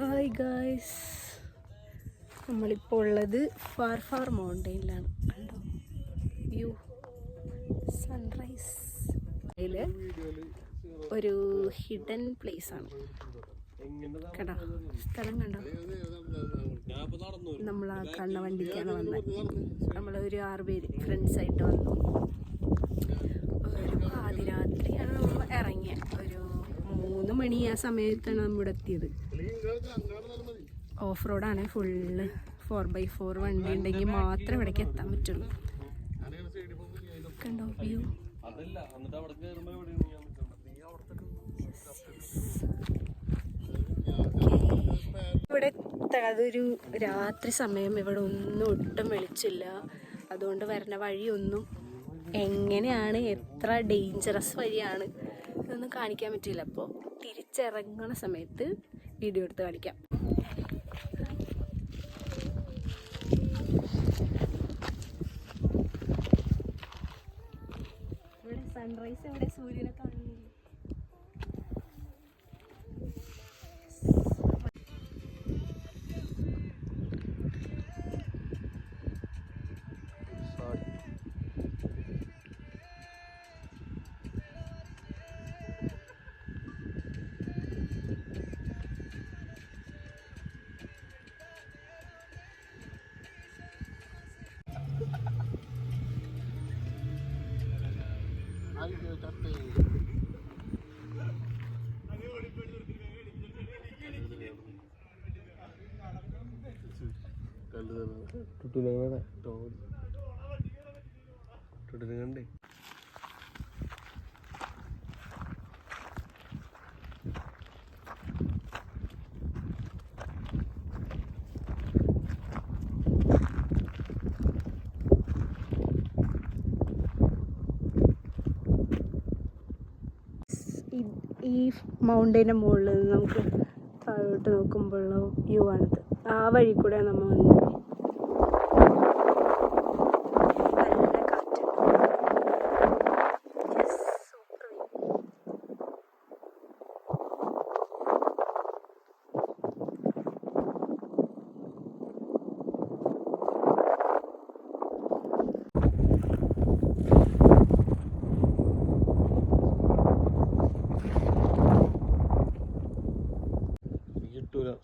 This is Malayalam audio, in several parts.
ഹായ് ഗായ്സ്, നമ്മളിപ്പോൾ ഉള്ളത് ഫാർ മൗണ്ടെയിനിലാണ്. കണ്ടോ വ്യൂ, സൺറൈസ്. ഇതിൽ ഒരു ഹിഡൻ പ്ലേസ് ആണ്. കണ്ടോ സ്ഥലം കണ്ടോ? നമ്മൾ ആ കണ്ണ വണ്ടിക്കാണ് വന്നത്. നമ്മളൊരു 6 പേര് ഫ്രണ്ട്സായിട്ട് വന്നു. ഒരു പാതിരാത്രിയാണ് നമ്മൾ ഇറങ്ങിയത്. ഒരു 3 മണി ആ സമയത്താണ് നമ്മളിവിടെ എത്തിയത്. ഓഫ് റോഡാണ് ഫുള്ള്. 4x4 വണ്ടി ഉണ്ടെങ്കിൽ മാത്രമേ ഇവിടേക്ക് എത്താൻ പറ്റുള്ളൂ. കണ്ടോ വ്യൂ. ഇവിടെ അതൊരു രാത്രി സമയം. ഇവിടെ ഒന്നും ഒട്ടും വെളിച്ചില്ല. അതുകൊണ്ട് വരുന്ന വഴിയൊന്നും എങ്ങനെയാണ്, എത്ര ഡേഞ്ചറസ് വഴിയാണ് ഇതൊന്നും കാണിക്കാൻ പറ്റില്ല. അപ്പോൾ തിരിച്ചിറങ്ങുന്ന സമയത്ത് വീഡിയോ എടുത്ത് കാണിക്കാം. ഇവിടെ സൺറൈസ്, ഇവിടെ സൂര്യനെ കാണുന്നില്ല. കണ്ടേ ഈ മൗണ്ടൈൻ്റെ മുകളിൽ നിന്ന് നമുക്ക് താഴോട്ട് നോക്കുമ്പോഴുള്ള വ്യൂ ആണിത്. ആ വഴി കൂടെ നമ്മൾ വന്നത്. നല്ല കാറ്റ്. Super view.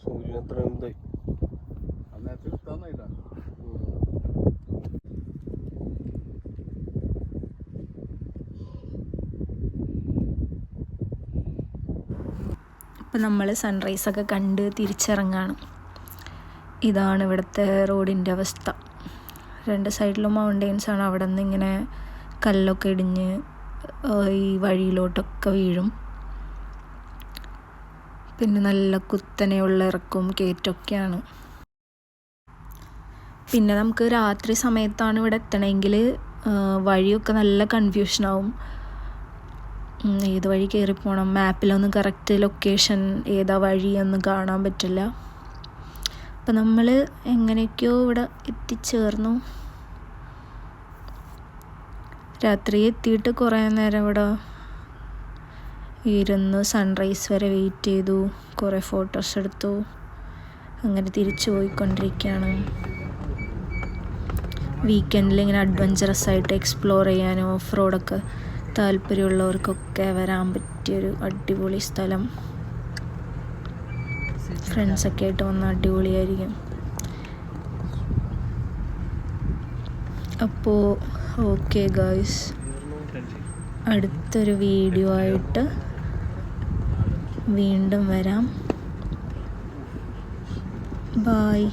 സൂര്യൻ എത്ര എന്തായി ഇപ്പം നമ്മൾ സൺറൈസൊക്കെ കണ്ട് തിരിച്ചിറങ്ങാണ്. ഇതാണ് ഇവിടുത്തെ റോഡിൻ്റെ അവസ്ഥ. 2 സൈഡിലും മൗണ്ടെയിൻസാണ്. അവിടെ നിന്ന് ഇങ്ങനെ കല്ലൊക്കെ ഇടിഞ്ഞ് ഈ വഴിയിലോട്ടൊക്കെ വീഴും. പിന്നെ നല്ല കുത്തനെയുള്ള ഇറക്കവും കയറ്റമൊക്കെയാണ്. പിന്നെ നമുക്ക് രാത്രി സമയത്താണ് ഇവിടെ എത്തണമെങ്കിൽ വഴിയൊക്കെ നല്ല കൺഫ്യൂഷനാവും. ഏത് വഴി കയറിപ്പോണം, മാപ്പിലൊന്നും കറക്റ്റ് ലൊക്കേഷൻ ഏതാ വഴിയൊന്നും കാണാൻ പറ്റില്ല. അപ്പം നമ്മൾ എങ്ങനെയൊക്കെയോ ഇവിടെ എത്തിച്ചേർന്നു. രാത്രി എത്തിയിട്ട് കുറേ നേരം ഇവിടെ ഇരുന്ന് സൺറൈസ് വരെ വെയിറ്റ് ചെയ്തു. കുറേ ഫോട്ടോസ് എടുത്തു. അങ്ങനെ തിരിച്ചു പോയിക്കൊണ്ടിരിക്കുകയാണ്. വീക്കെൻഡിൽ ഇങ്ങനെ അഡ്വഞ്ചറസ് ആയിട്ട് എക്സ്പ്ലോർ ചെയ്യാനും ഓഫ് റോഡൊക്കെ താല്പര്യമുള്ളവർക്കൊക്കെ വരാൻ പറ്റിയൊരു അടിപൊളി സ്ഥലം. ഫ്രണ്ട്സൊക്കെ ആയിട്ട് വന്നാൽ അടിപൊളിയായിരിക്കും. അപ്പോൾ ഓക്കെ ഗായ്സ്, അടുത്തൊരു വീഡിയോ ആയിട്ട് വീണ്ടും വരാം. ബായ്.